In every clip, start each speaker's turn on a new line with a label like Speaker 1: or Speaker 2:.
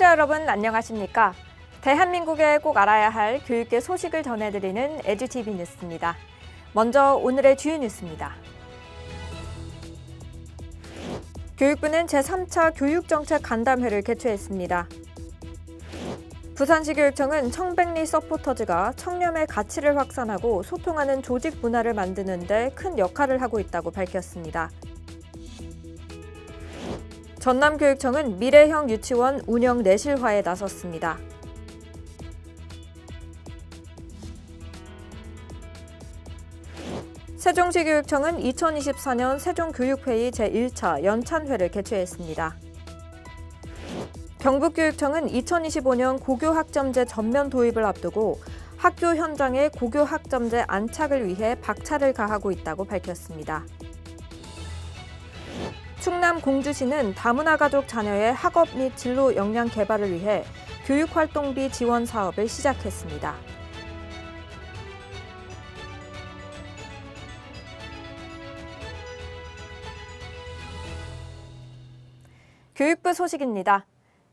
Speaker 1: 시청자 여러분 안녕하십니까? 대한민국에 꼭 알아야 할 교육계 소식을 전해드리는 에듀티비 뉴스입니다. 먼저 오늘의 주요 뉴스입니다. 교육부는 제3차 교육정책 간담회를 개최했습니다. 부산시 교육청은 청백리 서포터즈가 청렴의 가치를 확산하고 소통하는 조직 문화를 만드는 데 큰 역할을 하고 있다고 밝혔습니다. 전남교육청은 미래형 유치원 운영 내실화에 나섰습니다. 세종시 교육청은 2024년 세종교육회의 제1차 연찬회를 개최했습니다. 경북교육청은 2025년 고교학점제 전면 도입을 앞두고 학교 현장에 고교학점제 안착을 위해 박차를 가하고 있다고 밝혔습니다. 충남 공주시는 다문화 가족 자녀의 학업 및 진로 역량 개발을 위해 교육활동비 지원 사업을 시작했습니다. 교육부 소식입니다.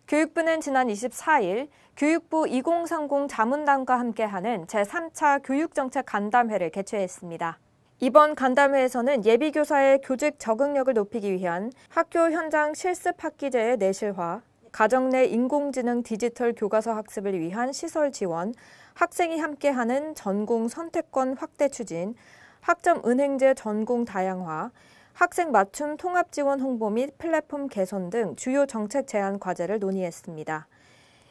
Speaker 1: 교육부는 지난 24일 교육부 2030 자문단과 함께하는 제3차 교육정책 간담회를 개최했습니다. 이번 간담회에서는 예비교사의 교직 적응력을 높이기 위한 학교 현장 실습 학기제의 내실화, 가정 내 인공지능 디지털 교과서 학습을 위한 시설 지원, 학생이 함께하는 전공 선택권 확대 추진, 학점 은행제 전공 다양화, 학생 맞춤 통합 지원 홍보 및 플랫폼 개선 등 주요 정책 제안 과제를 논의했습니다.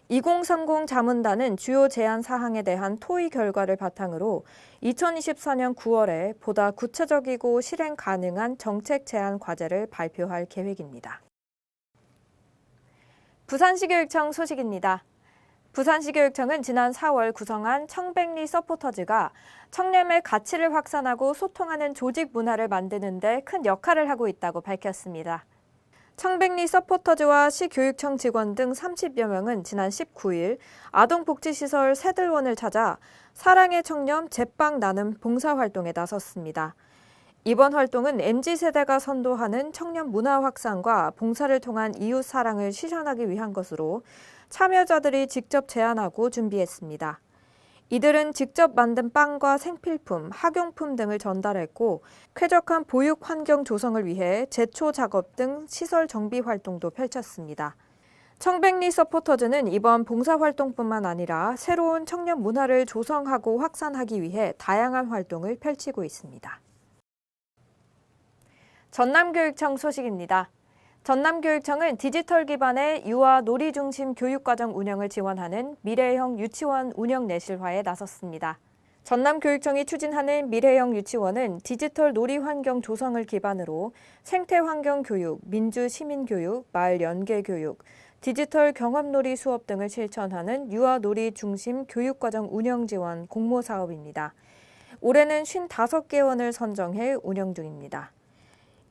Speaker 1: 2030 자문단은 주요 제안 사항에 대한 토의 결과를 바탕으로 2024년 9월에 보다 구체적이고 실행 가능한 정책 제안 과제를 발표할 계획입니다. 부산시 교육청 소식입니다. 부산시 교육청은 지난 4월 구성한 청백리 서포터즈가 청렴의 가치를 확산하고 소통하는 조직 문화를 만드는 데 큰 역할을 하고 있다고 밝혔습니다. 청백리 서포터즈와 시교육청 직원 등 30여 명은 지난 19일 아동복지시설 새들원을 찾아 사랑의 청렴 제빵 나눔 봉사활동에 나섰습니다. 이번 활동은 MZ세대가 선도하는 청렴 문화 확산과 봉사를 통한 이웃 사랑을 실현하기 위한 것으로 참여자들이 직접 제안하고 준비했습니다. 이들은 직접 만든 빵과 생필품, 학용품 등을 전달했고 쾌적한 보육 환경 조성을 위해 제초 작업 등 시설 정비 활동도 펼쳤습니다. 청백리 서포터즈는 이번 봉사활동뿐만 아니라 새로운 청년 문화를 조성하고 확산하기 위해 다양한 활동을 펼치고 있습니다. 전남교육청 소식입니다. 전남교육청은 디지털 기반의 유아 놀이 중심 교육과정 운영을 지원하는 미래형 유치원 운영 내실화에 나섰습니다. 전남교육청이 추진하는 미래형 유치원은 디지털 놀이 환경 조성을 기반으로 생태 환경 교육, 민주 시민 교육, 마을 연계 교육, 디지털 경험놀이 수업 등을 실천하는 유아 놀이 중심 교육과정 운영 지원 공모 사업입니다. 올해는 55개원을 선정해 운영 중입니다.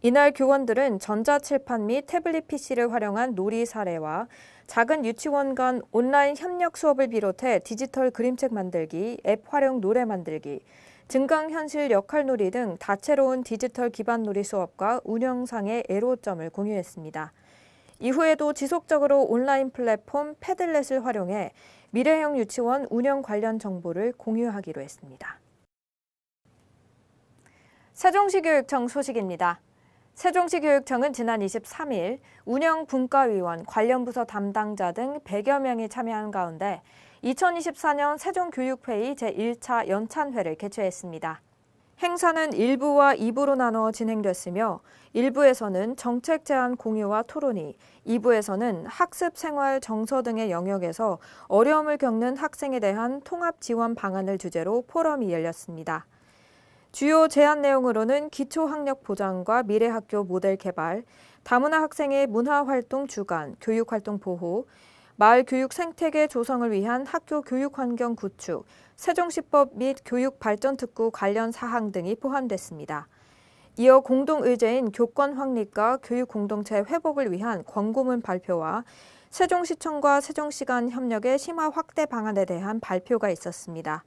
Speaker 1: 이날 교원들은 전자칠판 및 태블릿 PC를 활용한 놀이 사례와 작은 유치원 간 온라인 협력 수업을 비롯해 디지털 그림책 만들기, 앱 활용 노래 만들기, 증강현실 역할놀이 등 다채로운 디지털 기반 놀이 수업과 운영상의 애로점을 공유했습니다. 이후에도 지속적으로 온라인 플랫폼 패들렛을 활용해 미래형 유치원 운영 관련 정보를 공유하기로 했습니다. 세종시 교육청 소식입니다. 세종시 교육청은 지난 23일 운영분과위원, 관련 부서 담당자 등 100여 명이 참여한 가운데 2024년 세종교육회의 제1차 연찬회를 개최했습니다. 행사는 1부와 2부로 나누어 진행됐으며 1부에서는 정책 제안 공유와 토론이, 2부에서는 학습 생활 정서 등의 영역에서 어려움을 겪는 학생에 대한 통합 지원 방안을 주제로 포럼이 열렸습니다. 주요 제안 내용으로는 기초학력 보장과 미래학교 모델 개발, 다문화 학생의 문화활동 주관, 교육활동 보호, 마을 교육 생태계 조성을 위한 학교 교육 환경 구축, 세종시법 및 교육발전특구 관련 사항 등이 포함됐습니다. 이어 공동의제인 교권 확립과 교육 공동체 회복을 위한 권고문 발표와 세종시청과 세종시 간 협력의 심화 확대 방안에 대한 발표가 있었습니다.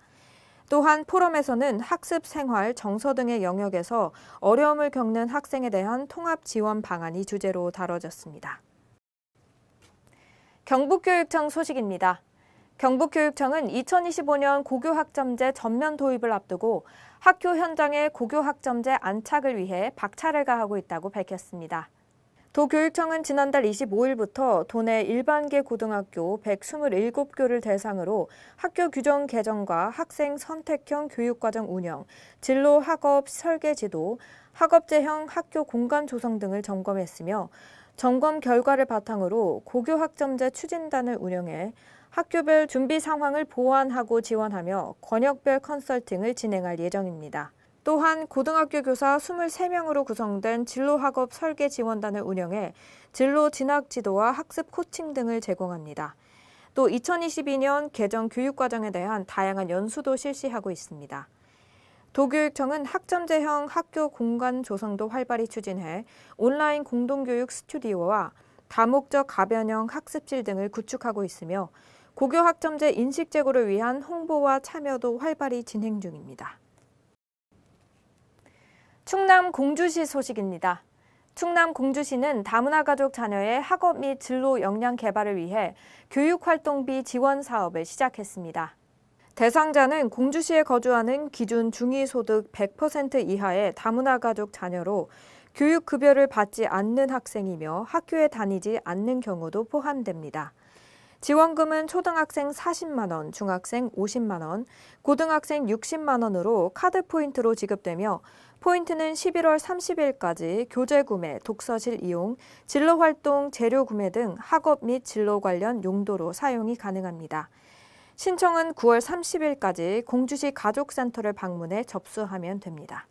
Speaker 1: 또한 포럼에서는 학습 생활, 정서 등의 영역에서 어려움을 겪는 학생에 대한 통합 지원 방안이 주제로 다뤄졌습니다. 경북교육청 소식입니다. 경북교육청은 2025년 고교학점제 전면 도입을 앞두고 학교 현장의 고교학점제 안착을 위해 박차를 가하고 있다고 밝혔습니다. 도교육청은 지난달 25일부터 도내 일반계 고등학교 127교를 대상으로 학교 규정 개정과 학생 선택형 교육과정 운영, 진로 학업 설계 지도, 학업제형 학교 공간 조성 등을 점검했으며 점검 결과를 바탕으로 고교학점제 추진단을 운영해 학교별 준비 상황을 보완하고 지원하며 권역별 컨설팅을 진행할 예정입니다. 또한 고등학교 교사 23명으로 구성된 진로학업 설계 지원단을 운영해 진로 진학 지도와 학습 코칭 등을 제공합니다. 또 2022년 개정 교육과정에 대한 다양한 연수도 실시하고 있습니다. 도교육청은 학점제형 학교 공간 조성도 활발히 추진해 온라인 공동교육 스튜디오와 다목적 가변형 학습실 등을 구축하고 있으며 고교 학점제 인식 제고를 위한 홍보와 참여도 활발히 진행 중입니다. 충남 공주시 소식입니다. 충남 공주시는 다문화 가족 자녀의 학업 및 진로 역량 개발을 위해 교육활동비 지원 사업을 시작했습니다. 대상자는 공주시에 거주하는 기준 중위소득 100% 이하의 다문화 가족 자녀로 교육급여를 받지 않는 학생이며 학교에 다니지 않는 경우도 포함됩니다. 지원금은 초등학생 40만 원, 중학생 50만 원, 고등학생 60만 원으로 카드 포인트로 지급되며 포인트는 11월 30일까지 교재 구매, 독서실 이용, 진로활동 재료 구매 등 학업 및 진로 관련 용도로 사용이 가능합니다. 신청은 9월 30일까지 공주시 가족센터를 방문해 접수하면 됩니다.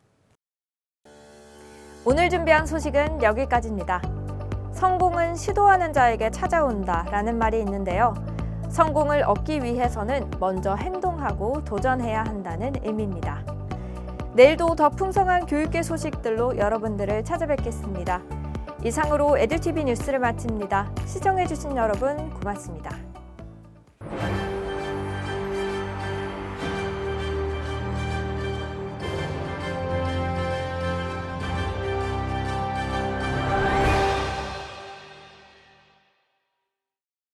Speaker 1: 오늘 준비한 소식은 여기까지입니다. 성공은 시도하는 자에게 찾아온다라는 말이 있는데요. 성공을 얻기 위해서는 먼저 행동하고 도전해야 한다는 의미입니다. 내일도 더 풍성한 교육계 소식들로 여러분들을 찾아뵙겠습니다. 이상으로 에듀티비 뉴스를 마칩니다. 시청해주신 여러분 고맙습니다.